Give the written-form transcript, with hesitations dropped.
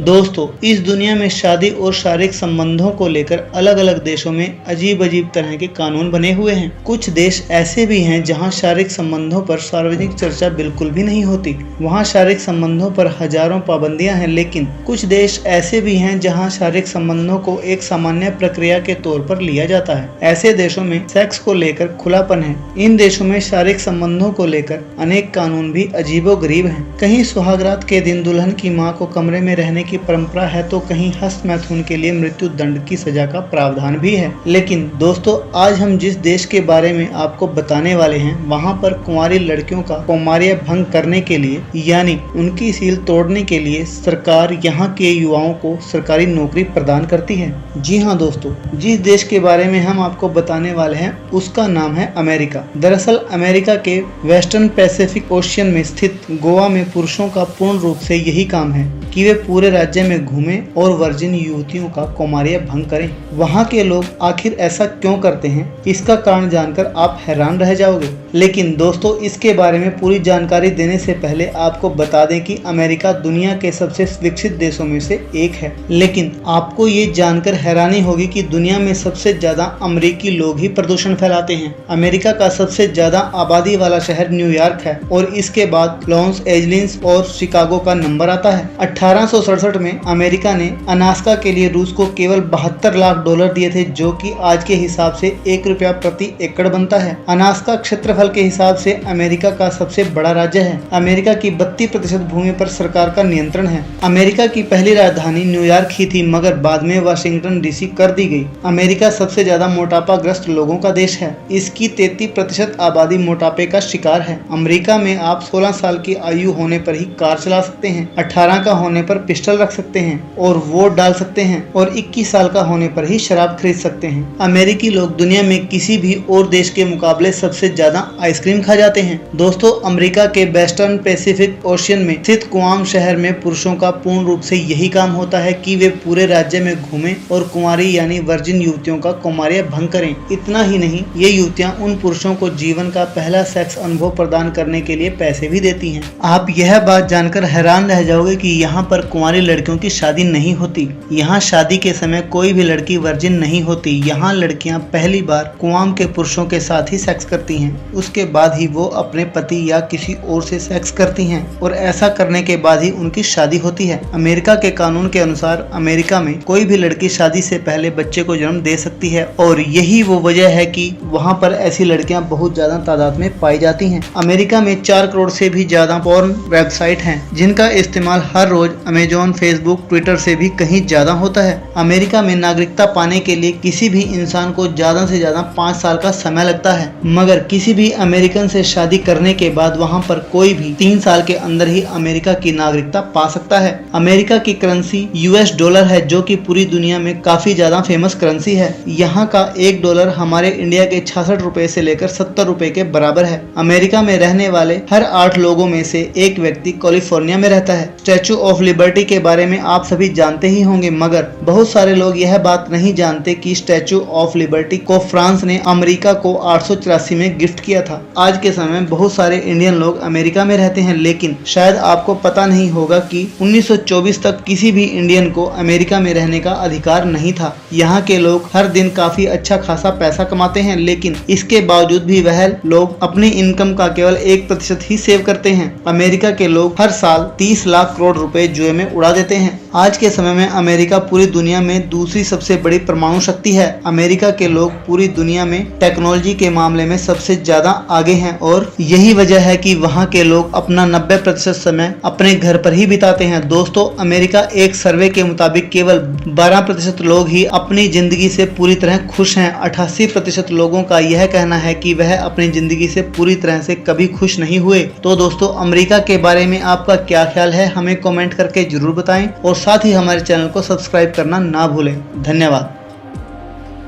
दोस्तों, इस दुनिया में शादी और शारीरिक संबंधों को लेकर अलग अलग देशों में अजीब अजीब तरह के कानून बने हुए हैं। कुछ देश ऐसे भी हैं जहां शारीरिक संबंधों पर सार्वजनिक चर्चा बिल्कुल भी नहीं होती। वहां शारीरिक संबंधों पर हजारों पाबंदियां हैं, लेकिन कुछ देश ऐसे भी हैं जहां शारीरिक संबंधों को एक सामान्य प्रक्रिया के तौर पर लिया जाता है। ऐसे देशों में सेक्स को लेकर खुलापन है। इन देशों में शारीरिक संबंधों को लेकर अनेक कानून भी अजीबोगरीब हैं। कहीं सुहागरात के दिन दुल्हन की मां को कमरे में रहने की परंपरा है, तो कहीं हस्त मैथुन के लिए मृत्यु दंड की सजा का प्रावधान भी है। लेकिन दोस्तों, आज हम जिस देश के बारे में आपको बताने वाले हैं, वहां पर कुंवारी लड़कियों का कौमार्य भंग करने के लिए यानी उनकी सील तोड़ने के लिए सरकार यहाँ के युवाओं को सरकारी नौकरी प्रदान करती है। जी हाँ दोस्तों, जिस देश के बारे में हम आपको बताने वाले हैं उसका नाम है अमेरिका। दरअसल अमेरिका के वेस्टर्न पैसिफिक ओशियन में स्थित गोवा में पुरुषों का पूर्ण रूप से यही काम है कि वे पूरे राज्य में घूमें और वर्जिन युवतियों का कौमार्य भंग करें। वहाँ के लोग आखिर ऐसा क्यों करते हैं, इसका कारण जानकर आप हैरान रह जाओगे। लेकिन दोस्तों, इसके बारे में पूरी जानकारी देने से पहले आपको बता दें कि अमेरिका दुनिया के सबसे विकसित देशों में से एक है। लेकिन आपको ये जानकर हैरानी होगी कि दुनिया में सबसे ज्यादा अमेरिकी लोग ही प्रदूषण फैलाते हैं। अमेरिका का सबसे ज्यादा आबादी वाला शहर न्यूयॉर्क है और इसके बाद लॉस एंजलिस और शिकागो का नंबर आता है। 1867 में अमेरिका ने अलास्का के लिए रूस को केवल $72 लाख दिए थे, जो कि आज के हिसाब से ₹1 प्रति एकड़ बनता है। अलास्का क्षेत्रफल के हिसाब से अमेरिका का सबसे बड़ा राज्य है। अमेरिका की 32% भूमि पर सरकार का नियंत्रण है। अमेरिका की पहली राजधानी न्यूयॉर्क ही थी, मगर बाद में वाशिंगटन डीसी कर दी गई। अमेरिका सबसे ज्यादा मोटापाग्रस्त लोगों का देश है। इसकी 33% आबादी मोटापे का शिकार है। अमेरिका में आप 16 साल की आयु होने पर ही कार चला सकते हैं, 18 का होने पर पिस्टल रख सकते हैं और वोट डाल सकते हैं और 21 साल का होने पर ही शराब खरीद सकते हैं। अमेरिकी लोग दुनिया में किसी भी और देश के मुकाबले सबसे ज्यादा आइसक्रीम खा जाते हैं। दोस्तों, अमेरिका के वेस्टर्न पैसिफिक ओशियन में स्थित गुआम शहर में पुरुषों का पूर्ण रूप से यही काम होता है कि वे पूरे राज्य में घूमें और कुंवारी यानी वर्जिन युवतियों का कौमार्य भंग करें। इतना ही नहीं, ये युवतियां उन पुरुषों को जीवन का पहला सेक्स अनुभव प्रदान करने के लिए पैसे भी देती हैं। आप यह बात जानकर हैरान रह जाओगे कि यहाँ पर कुंवारी लड़कियों की शादी नहीं होती। यहाँ शादी के समय कोई भी लड़की वर्जिन नहीं होती। यहाँ लड़कियाँ पहली बार कुआम के पुरुषों के साथ ही सेक्स करती हैं। उसके बाद ही वो अपने पति या किसी और से सेक्स करती हैं और ऐसा करने के बाद ही उनकी शादी होती है। अमेरिका के कानून के अनुसार अमेरिका में कोई भी लड़की शादी से पहले बच्चे को जन्म दे सकती है और यही वो वजह है कि वहाँ पर ऐसी लड़कियाँ बहुत ज्यादा तादाद में पाई जाती हैं। अमेरिका में 4 करोड़ से भी ज्यादा पोर्न वेबसाइट हैं, जिनका इस्तेमाल हर रोज अमेजोन, फेसबुक, ट्विटर से भी कहीं ज्यादा होता है। अमेरिका में नागरिकता पाने के लिए किसी भी इंसान को ज्यादा से ज्यादा 5 साल का समय लगता है, मगर किसी भी अमेरिकन से शादी करने के बाद वहाँ पर कोई भी 3 साल के अंदर ही अमेरिका की नागरिकता पा सकता है। अमेरिका की करेंसी $, है, जो कि पूरी दुनिया में काफी ज्यादा फेमस करेंसी है। यहाँ का $1 हमारे इंडिया के 66 रुपए से लेकर 70 रुपए के बराबर है। अमेरिका में रहने वाले हर 8 लोगों में से एक व्यक्ति कैलिफोर्निया में रहता है। स्टैचू ऑफ लिबर्टी के बारे में आप सभी जानते ही होंगे, मगर बहुत सारे लोग यह बात नहीं जानते कि स्टैचू ऑफ लिबर्टी को फ्रांस ने अमेरिका को 884 में गिफ्ट किया था। आज के समय में बहुत सारे इंडियन लोग अमेरिका में रहते हैं, लेकिन शायद आपको पता नहीं होगा कि 1924 तक किसी भी इंडियन को अमेरिका में रहने का अधिकार नहीं था। यहाँ के लोग हर दिन काफी अच्छा खासा पैसा कमाते हैं, लेकिन इसके बावजूद भी वह लोग अपनी इनकम का केवल 1% ही सेव करते हैं। अमेरिका के लोग हर साल 30 लाख करोड़ रुपए जुए में उड़ा देते हैं। आज के समय में अमेरिका पूरी दुनिया में दूसरी सबसे बड़ी परमाणु शक्ति है। अमेरिका के लोग पूरी दुनिया में टेक्नोलॉजी के मामले में सबसे ज्यादा आगे हैं और यही वजह है कि वहाँ के लोग अपना 90% समय अपने घर पर ही बिताते हैं। दोस्तों, अमेरिका एक सर्वे के मुताबिक केवल 12% लोग ही अपनी जिंदगी से पूरी तरह खुश हैं। 88% लोगों का यह कहना है कि वह अपनी जिंदगी से पूरी तरह से कभी खुश नहीं हुए। तो दोस्तों, अमेरिका के बारे में आपका क्या ख्याल है, हमें कमेंट करके जरूर बताएं और साथ ही हमारे चैनल को सब्सक्राइब करना ना भूलें। धन्यवाद।